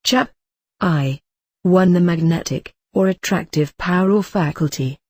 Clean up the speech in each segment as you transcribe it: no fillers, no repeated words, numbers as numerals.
CHAP. I. 1. The magnetic, or attractive power or faculty.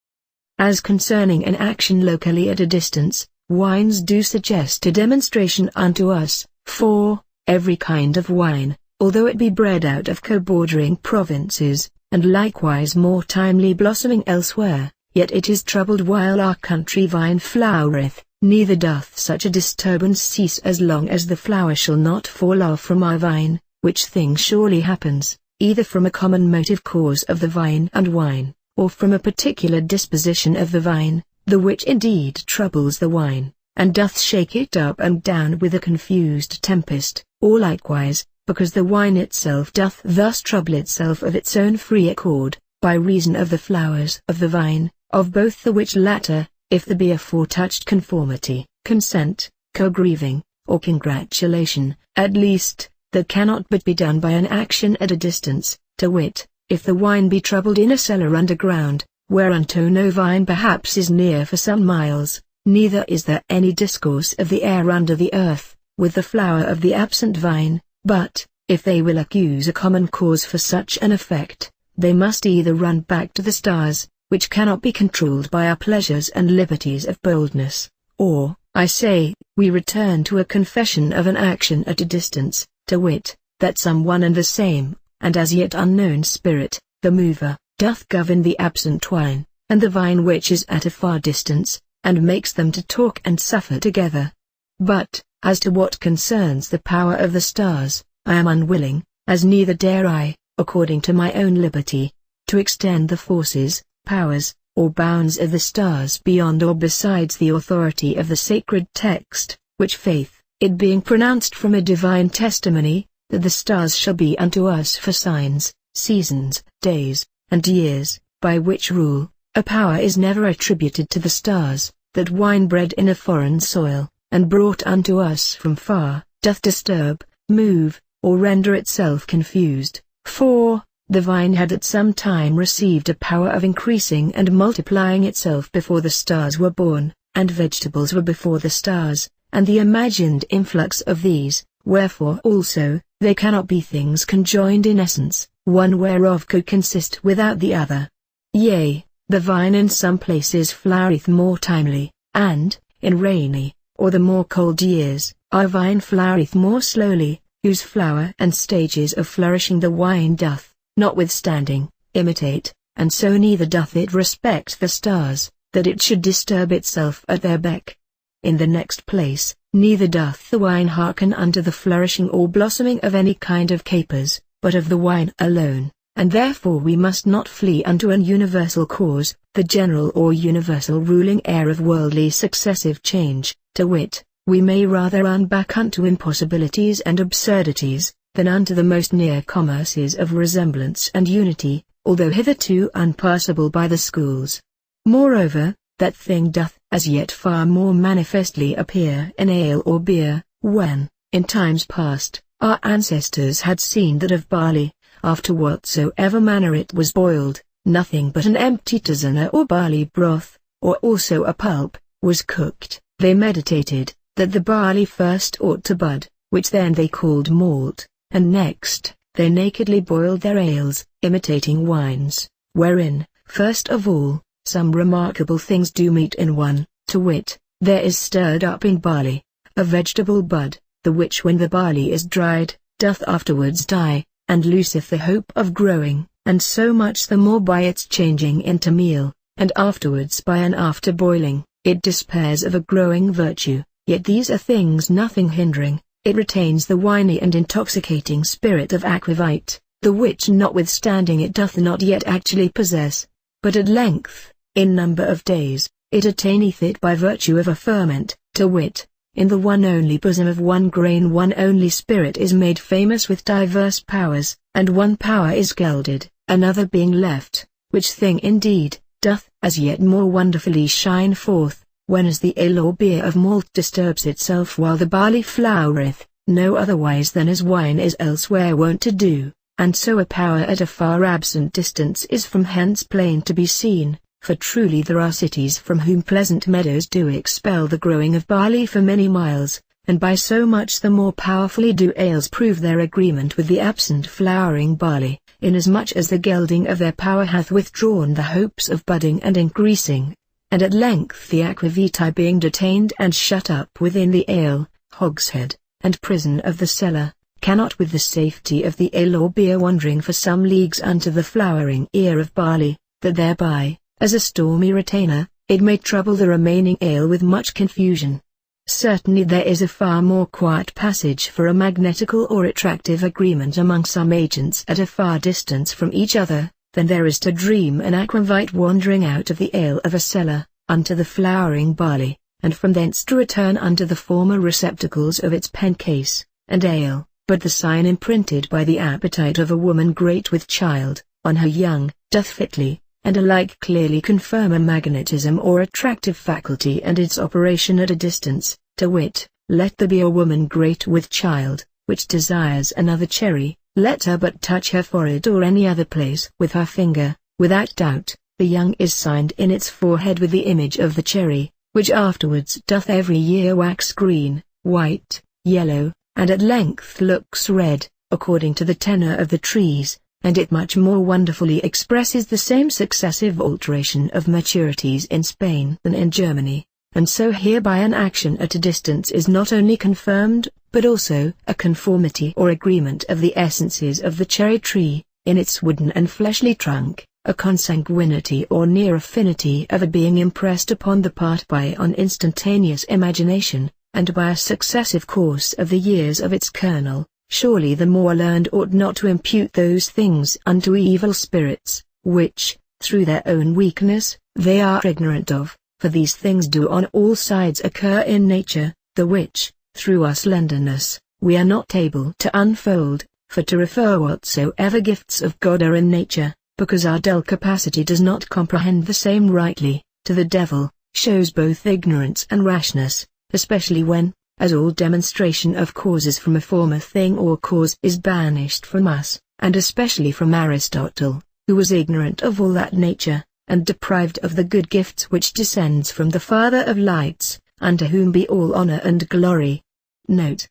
As concerning an action locally at a distance, wines do suggest a demonstration unto us, for, every kind of wine, although it be bred out of co-bordering provinces, and likewise more timely blossoming elsewhere, yet it is troubled while our country vine flowereth, neither doth such a disturbance cease as long as the flower shall not fall off from our vine, which thing surely happens, either from a common motive cause of the vine and wine, or from a particular disposition of the vine, the which indeed troubles the wine, and doth shake it up and down with a confused tempest, or likewise, because the wine itself doth thus trouble itself of its own free accord, by reason of the flowers of the vine, of both the which latter, if there be aforetouched conformity, consent, co-grieving, or congratulation, at least, that cannot but be done by an action at a distance, to wit, if the wine be troubled in a cellar underground, whereunto no vine perhaps is near for some miles, neither is there any discourse of the air under the earth, with the flower of the absent vine, but, if they will accuse a common cause for such an effect, they must either run back to the stars, which cannot be controlled by our pleasures and liberties of boldness, or, I say, we return to a confession of an action at a distance, to wit, that some one and the same, and as yet unknown spirit, the mover, doth govern the absent wine, and the vine which is at a far distance, and makes them to talk and suffer together. But, as to what concerns the power of the stars, I am unwilling, as neither dare I, according to my own liberty, to extend the forces, powers, or bounds of the stars beyond or besides the authority of the sacred text, which faith, it being pronounced from a divine testimony, that the stars shall be unto us for signs, seasons, days, and years, by which rule, a power is never attributed to the stars, that wine bred in a foreign soil, and brought unto us from far, doth disturb, move, or render itself confused, for, the vine had at some time received a power of increasing and multiplying itself before the stars were born, and vegetables were before the stars, and the imagined influx of these, wherefore also, they cannot be things conjoined in essence, one whereof could consist without the other. Yea, the vine in some places flowereth more timely, and, in rainy, or the more cold years, our vine flowereth more slowly, whose flower and stages of flourishing the wine doth, notwithstanding, imitate, and so neither doth it respect the stars, that it should disturb itself at their beck. In the next place, neither doth the wine hearken unto the flourishing or blossoming of any kind of capers, but of the wine alone, and therefore we must not flee unto an universal cause, the general or universal ruling air of worldly successive change, to wit, we may rather run back unto impossibilities and absurdities, than unto the most near commerces of resemblance and unity, although hitherto unpassable by the schools. Moreover, that thing doth as yet far more manifestly appear in ale or beer, when, in times past, our ancestors had seen that of barley, after whatsoever manner it was boiled, nothing but an empty tisana or barley broth, or also a pulp, was cooked. They meditated, that the barley first ought to bud, which then they called malt, and next, they nakedly boiled their ales, imitating wines, wherein, first of all, some remarkable things do meet in one, to wit, there is stirred up in barley, a vegetable bud, the which when the barley is dried, doth afterwards die, and loseth the hope of growing, and so much the more by its changing into meal, and afterwards by an after boiling, it despairs of a growing virtue, yet these are things nothing hindering, it retains the winy and intoxicating spirit of aquavite, the which notwithstanding it doth not yet actually possess, but at length, in number of days, it attaineth it by virtue of a ferment, to wit, in the one only bosom of one grain one only spirit is made famous with diverse powers, and one power is gelded, another being left, which thing indeed, doth as yet more wonderfully shine forth, whenas the ale or beer of malt disturbs itself while the barley flowereth, no otherwise than as wine is elsewhere wont to do, and so a power at a far absent distance is from hence plain to be seen, for truly there are cities from whom pleasant meadows do expel the growing of barley for many miles, and by so much the more powerfully do ales prove their agreement with the absent flowering barley, inasmuch as the gelding of their power hath withdrawn the hopes of budding and increasing. And at length the aquavitae being detained and shut up within the ale, hogshead, and prison of the cellar, cannot with the safety of the ale or beer wandering for some leagues unto the flowering ear of barley, that thereby, as a stormy retainer, it may trouble the remaining ale with much confusion. Certainly there is a far more quiet passage for a magnetical or attractive agreement among some agents at a far distance from each other, than there is to dream an aquavite wandering out of the ale of a cellar, unto the flowering barley, and from thence to return unto the former receptacles of its pencase, and ale, but the sign imprinted by the appetite of a woman great with child, on her young, doth fitly, and alike clearly confirm a magnetism or attractive faculty and its operation at a distance, to wit, let there be a woman great with child, which desires another cherry, let her but touch her forehead or any other place with her finger, without doubt, the young is signed in its forehead with the image of the cherry, which afterwards doth every year wax green, white, yellow, and at length looks red, according to the tenor of the trees, and it much more wonderfully expresses the same successive alteration of maturities in Spain than in Germany, and so hereby an action at a distance is not only confirmed, but also a conformity or agreement of the essences of the cherry tree, in its wooden and fleshly trunk, a consanguinity or near affinity of a being impressed upon the part by an instantaneous imagination, and by a successive course of the years of its kernel. Surely the more learned ought not to impute those things unto evil spirits, which, through their own weakness, they are ignorant of, for these things do on all sides occur in nature, the which, through our slenderness, we are not able to unfold, for to refer whatsoever gifts of God are in nature, because our dull capacity does not comprehend the same rightly, to the devil, shows both ignorance and rashness, especially when, as all demonstration of causes from a former thing or cause is banished from us, and especially from Aristotle, who was ignorant of all that nature, and deprived of the good gifts which descends from the Father of lights, unto whom be all honor and glory. Note.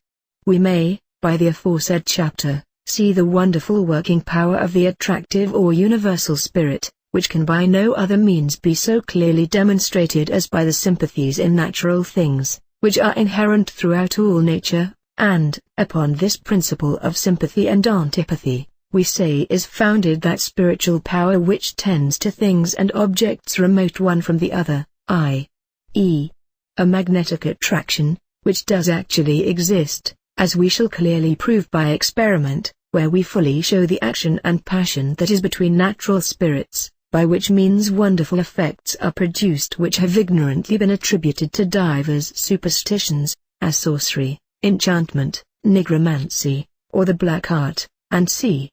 We may, by the aforesaid chapter, see the wonderful working power of the attractive or universal spirit, which can by no other means be so clearly demonstrated as by the sympathies in natural things, which are inherent throughout all nature, and, upon this principle of sympathy and antipathy, we say is founded that spiritual power which tends to things and objects remote one from the other, i.e., a magnetic attraction, which does actually exist, as we shall clearly prove by experiment, where we fully show the action and passion that is between natural spirits, by which means wonderful effects are produced which have ignorantly been attributed to divers superstitions, as sorcery, enchantment, nigromancy, or the black art, and c.